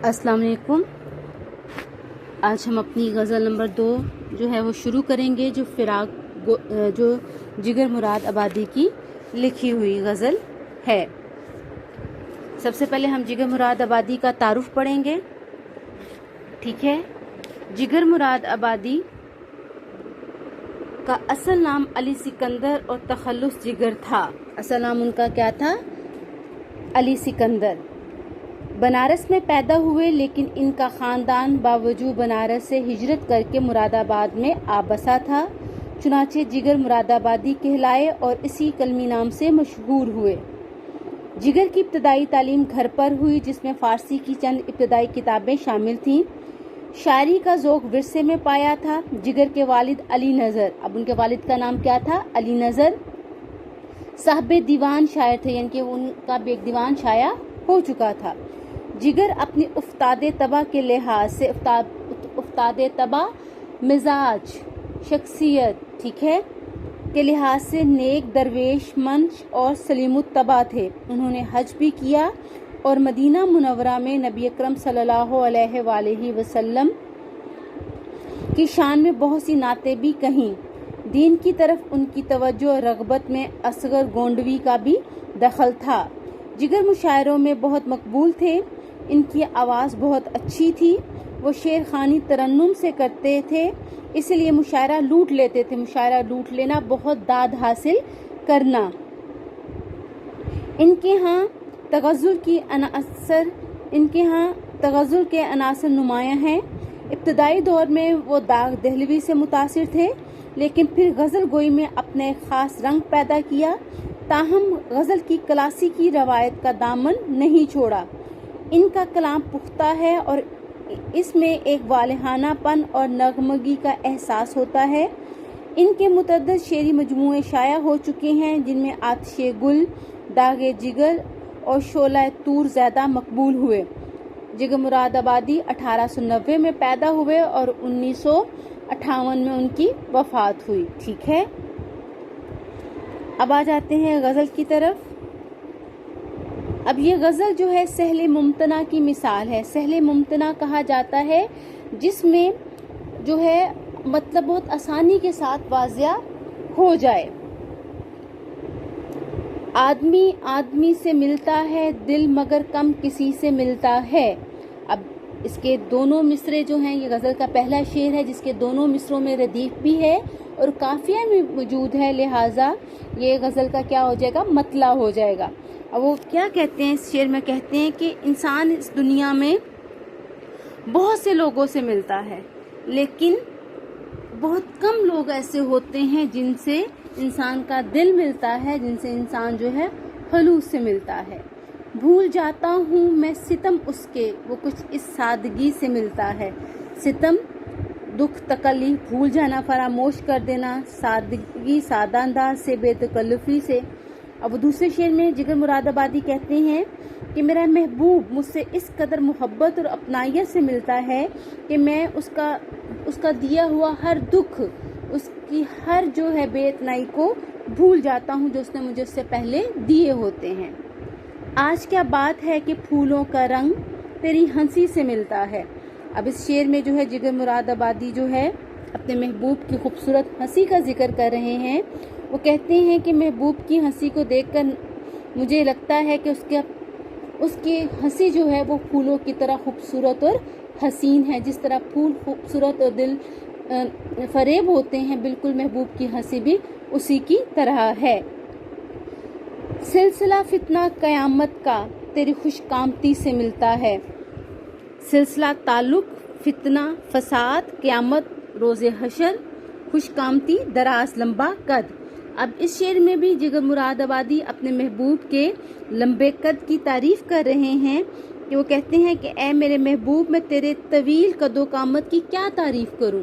अस्सलाम वालेकुम। आज हम अपनी गज़ल नंबर 2 जो है वो शुरू करेंगे, जो जिगर मुराद आबादी की लिखी हुई गज़ल है। सबसे पहले हम जिगर मुराद आबादी का तारुफ पढ़ेंगे, ठीक है। जिगर मुराद आबादी का असल नाम अली सिकंदर और तखल्लुस जिगर था। असल नाम उनका क्या था? अली सिकंदर। बनारस में पैदा हुए, लेकिन इनका ख़ानदान बावजूद बनारस से हिजरत करके मुरादाबाद में आ बसा था। चुनाचे जिगर मुरादाबादी कहलाए और इसी कलमी नाम से मशहूर हुए। जिगर की इब्तदाई तालीम घर पर हुई, जिसमें फ़ारसी की चंद इब्तदाई किताबें शामिल थीं। शायरी का ज़ौक़ विरसे में पाया था। जिगर के वालिद अली नज़र, अब उनके वालिद का नाम क्या था? अली नज़र साहब दीवान शायर थे, यानी कि उनका भी एक दीवान शाया हो चुका था। जिगर अपनी उस्ताद तबा के लिहाज से उस्ताद तबा, मिजाज, शख्सियत, ठीक है, के लिहाज से नेक, दरवेश, मंश और सलीमुत तबा थे। उन्होंने हज भी किया और मदीना मुनव्वरा में नबी अकरम सल्लल्लाहु अलैहि वसल्लम की शान में बहुत सी नातें भी कहीं। दीन की तरफ उनकी तवज्जो और रग़बत में असगर गोंडवी का भी दखल था। जिगर मुशायरों में बहुत मकबूल थे। इनकी आवाज़ बहुत अच्छी थी। वो शेर खानी तरन्नुम से करते थे, इसलिए मुशायरा लूट लेते थे। मुशायरा लूट लेना, बहुत दाद हासिल करना। इनके यहाँ तगज़्ज़ुल के अनासर नुमायाँ हैं। इब्तदाई दौर में वो दाग दहलवी से मुतासिर थे, लेकिन फिर गज़ल गोई में अपने ख़ास रंग पैदा किया। ताहम गज़ल की क्लासिकी रवायत का दामन नहीं छोड़ा। इनका कलाम पुख्ता है और इसमें एक वालिहानापन और नगमगी का एहसास होता है। इनके मुतअद्दिद शेरी मजमूए शाया हो चुके हैं, जिनमें आतिशे गुल, दागे जिगर और शोला तूर ज़्यादा मकबूल हुए। जिगर मुराद आबादी 1890 में पैदा हुए और 1958 में उनकी वफ़ात हुई, ठीक है। अब आ जाते हैं गज़ल की तरफ। अब ये गज़ल जो है सहले मुमतना की मिसाल है। सहले मुमतना कहा जाता है जिसमें जो है मतलब बहुत आसानी के साथ वाज़िया हो जाए। आदमी से मिलता है दिल, मगर कम किसी से मिलता है। अब इसके दोनों मिसरे जो हैं, ये गज़ल का पहला शेर है जिसके दोनों मिसरों में रदीफ भी है और काफिया भी मौजूद है, लिहाजा ये गज़ल का क्या हो जाएगा? मतला हो जाएगा। अब वो क्या कहते हैं इस शेर में? कहते हैं कि इंसान इस दुनिया में बहुत से लोगों से मिलता है, लेकिन बहुत कम लोग ऐसे होते हैं जिनसे इंसान का दिल मिलता है, जिनसे इंसान जो है खलूस से मिलता है। भूल जाता हूँ मैं सितम उसके, वो कुछ इस सादगी से मिलता है। सितम, दुख, तकलीफ, भूल जाना, फरामोश कर देना, सादगी, सादा अंदाज से, बेतकल्लुफ़ी से। अब दूसरे शेर में जिगर मुराद आबादी कहते हैं कि मेरा महबूब मुझसे इस कदर मोहब्बत और अपनायत से मिलता है कि मैं उसका दिया हुआ हर दुख, उसकी हर जो है बेइतनाई को भूल जाता हूँ जो उसने मुझे उससे पहले दिए होते हैं। आज क्या बात है कि फूलों का रंग तेरी हंसी से मिलता है। अब इस शेर में जो है जिगर मुराद आबादी जो है अपने महबूब की खूबसूरत हंसी का जिक्र कर रहे हैं। वो कहते हैं कि महबूब की हंसी को देखकर मुझे लगता है कि उसकी हंसी जो है वो फूलों की तरह खूबसूरत और हसीन है। जिस तरह फूल खूबसूरत और दिल फरेब होते हैं, बिल्कुल महबूब की हंसी भी उसी की तरह है। सिलसिला फितना क़यामत का तेरी खुशकामती से मिलता है। सिलसिला ताल्लुक, फितना, फसाद, क़यामत, रोज़े हशर, खुशकामती, दराज, लंबा कद। अब इस शेर में भी जिगर मुराद आबादी अपने महबूब के लंबे कद की तारीफ कर रहे हैं कि वो कहते हैं कि ए मेरे महबूब, मैं तेरे तवील कदो कामत की क्या तारीफ करूं,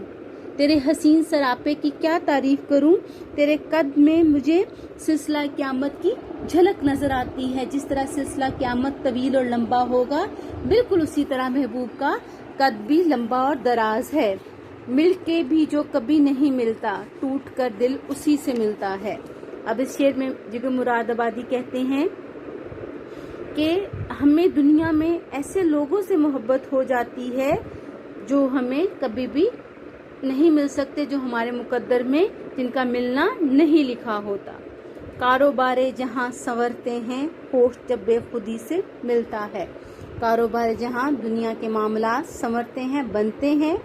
तेरे हसीन सरापे की क्या तारीफ करूं। तेरे कद में मुझे सिलसिला क़यामत की झलक नजर आती है। जिस तरह सिलसिला क़यामत तवील और लंबा होगा, बिल्कुल उसी तरह महबूब का कद भी लंबा और दराज है। मिल के भी जो कभी नहीं मिलता, टूट कर दिल उसी से मिलता है। अब इस शेर में जिगर मुराद आबादी कहते हैं कि हमें दुनिया में ऐसे लोगों से मोहब्बत हो जाती है जो हमें कभी भी नहीं मिल सकते, जो हमारे मुकद्दर में जिनका मिलना नहीं लिखा होता। कारोबारे जहाँ संवरते हैं, होश जब बेखुदी से मिलता है। कारोबार जहाँ दुनिया के मामला संवरते हैं, बनते हैं,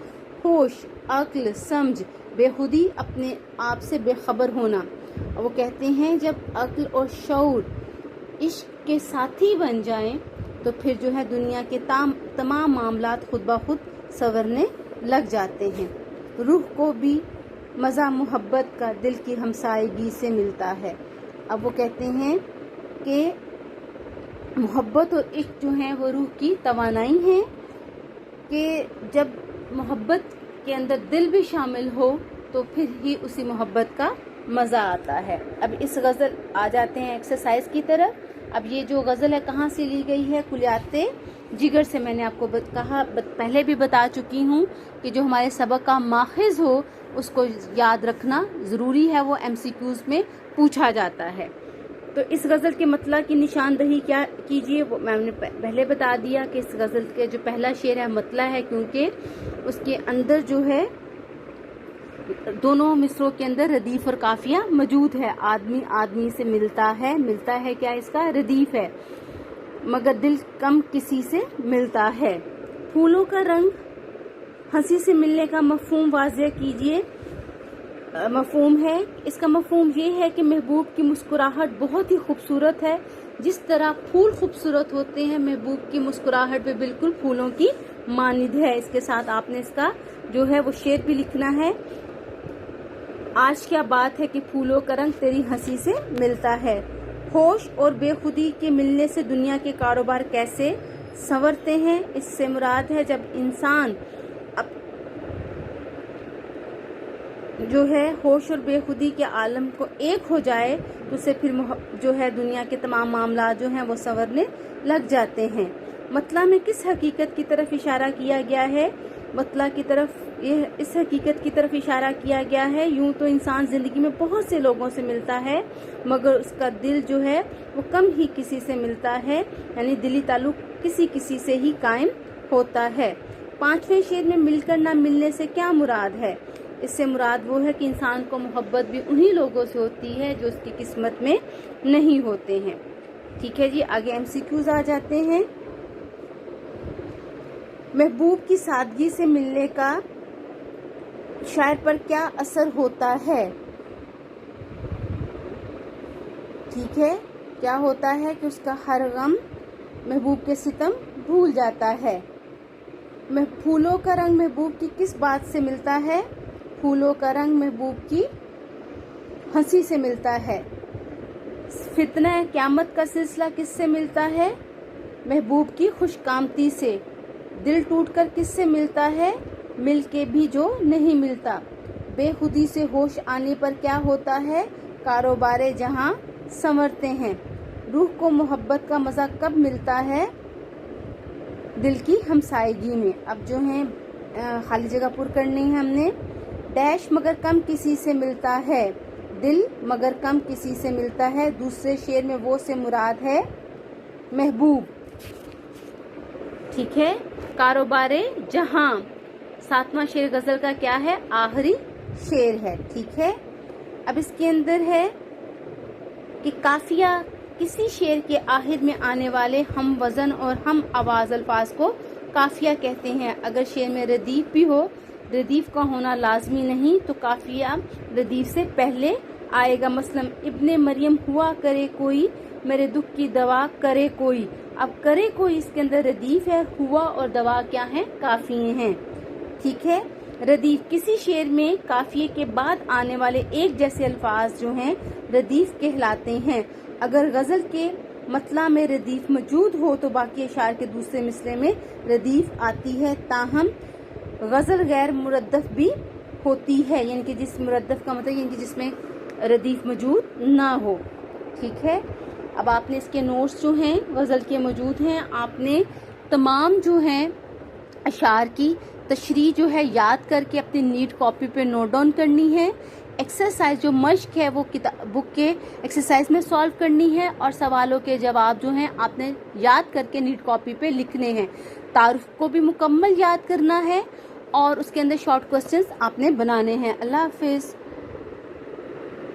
होश, अक्ल, समझ, बेखुदी अपने आप से बेखबर होना। वो कहते हैं जब अक्ल और शऊर इश्क के साथी बन जाएं तो फिर जो है दुनिया के तमाम मामलात खुद ब खुद संवरने लग जाते हैं। रूह को भी मज़ा मोहब्बत का दिल की हमसायगी से मिलता है। अब वो कहते हैं कि मोहब्बत और इश्क जो है वो रूह की तवानाई है कि जब मोहब्बत के अंदर दिल भी शामिल हो तो फिर ही उसी मोहब्बत का मज़ा आता है। अब इस गज़ल आ जाते हैं एक्सरसाइज की तरफ। अब ये जो गज़ल है कहाँ से ली गई है? कुलियाते जिगर से। मैंने आपको पहले भी बता चुकी हूँ कि जो हमारे सबक का माखिज़ हो उसको याद रखना ज़रूरी है, वो MCQs में पूछा जाता है। तो इस गज़ल के मतलब की निशानदही क्या कीजिए, वो मैंने पहले बता दिया कि इस गज़ल के जो पहला शेर है मतला है, क्योंकि उसके अंदर जो है दोनों मिसरों के अंदर रदीफ और काफिया मौजूद है। आदमी आदमी से मिलता है, मिलता है क्या इसका? रदीफ है। मगर दिल कम किसी से मिलता है। फूलों का रंग हंसी से मिलने का मफहूम वाज़ेह कीजिए। मफहूम है, इसका मफहूम ये है कि महबूब की मुस्कुराहट बहुत ही खूबसूरत है। जिस तरह फूल खूबसूरत होते हैं, महबूब की मुस्कुराहट भी बिल्कुल फूलों की मानिद है। इसके साथ आपने इसका जो है वो शेर भी लिखना है। आज क्या बात है कि फूलों का रंग तेरी हंसी से मिलता है। होश और बेखुदी के मिलने से दुनिया के कारोबार कैसे संवरते हैं। इससे मुराद है जब इंसान जो है होश और बेखुदी के आलम को एक हो जाए तो उसे फिर जो है दुनिया के तमाम मामला जो हैं वो संवरने लग जाते हैं। मतला में किस हकीकत की तरफ इशारा किया गया है? मतला की तरफ इस हकीकत की तरफ इशारा किया गया है, यूं तो इंसान जिंदगी में बहुत से लोगों से मिलता है मगर उसका दिल जो है वो कम ही किसी से मिलता है, यानी दिली ताल्लुक किसी किसी से ही कायम होता है। पांचवें शेर में मिलकर ना मिलने से क्या मुराद है? इससे मुराद वो है कि इंसान को मोहब्बत भी उन्हीं लोगों से होती है जो उसकी किस्मत में नहीं होते हैं। ठीक है जी, आगे MCQs आ जाते हैं। महबूब की सादगी से मिलने का शायर पर क्या असर होता है? ठीक है, क्या होता है कि उसका हर गम महबूब के सितम भूल जाता है। फूलों का रंग महबूब की किस बात से मिलता है? फूलों का रंग महबूब की हंसी से मिलता है। फितना क़यामत का सिलसिला किससे मिलता है? महबूब की खुशकामती से। दिल टूटकर किससे मिलता है? मिल के भी जो नहीं मिलता। बेखुदी से होश आने पर क्या होता है? कारोबारे जहां संवरते हैं। रूह को मोहब्बत का मज़ा कब मिलता है? दिल की हमसायगी में। अब जो है खाली जगह पुर करनी है हमने। डैश मगर कम किसी से मिलता है। दिल मगर कम किसी से मिलता है। दूसरे शेर में वो से मुराद है महबूब। ठीक है, कारोबारे जहां। सातवां शेर गजल का क्या है? आखिरी शेर है। ठीक है, अब इसके अंदर है कि काफिया किसी शेर के आखिर में आने वाले हम वजन और हम आवाज अल्फाज को काफिया कहते हैं। अगर शेर में रदीफ भी हो, रदीफ का होना लाजमी नहीं, तो काफिया रदीफ से पहले आएगा। मसलन इब्ने मरियम हुआ करे कोई, मेरे दुख की दवा करे कोई। अब करे कोई इसके अंदर रदीफ है, हुआ और दवा क्या है? काफिये हैं। ठीक है, रदीफ किसी शेर में काफिये के बाद आने वाले एक जैसे अल्फाज जो हैं रदीफ कहलाते हैं। अगर गजल के मतला में रदीफ मौजूद हो तो बाकी अशार के दूसरे मिसरे में रदीफ आती है। ताहम गजल गैर मुरद्दफ भी होती है, यानी कि जिस मुरद्दफ का मतलब यानी कि जिसमें रदीफ मौजूद ना हो। ठीक है, अब आपने इसके नोट्स जो हैं गजल के मौजूद हैं। आपने तमाम जो हैं अशार की तशरीह जो है याद करके अपनी नीट कॉपी पे नोट डाउन करनी है। एक्सरसाइज जो मश्क है वो बुक के एक्सरसाइज में सॉल्व करनी है और सवालों के जवाब जो हैं आपने याद करके नीट कॉपी पे लिखने हैं। तारुफ को भी मुकम्मल याद करना है और उसके अंदर शॉर्ट क्वेश्चंस आपने बनाने हैं। अल्लाह हाफिज़।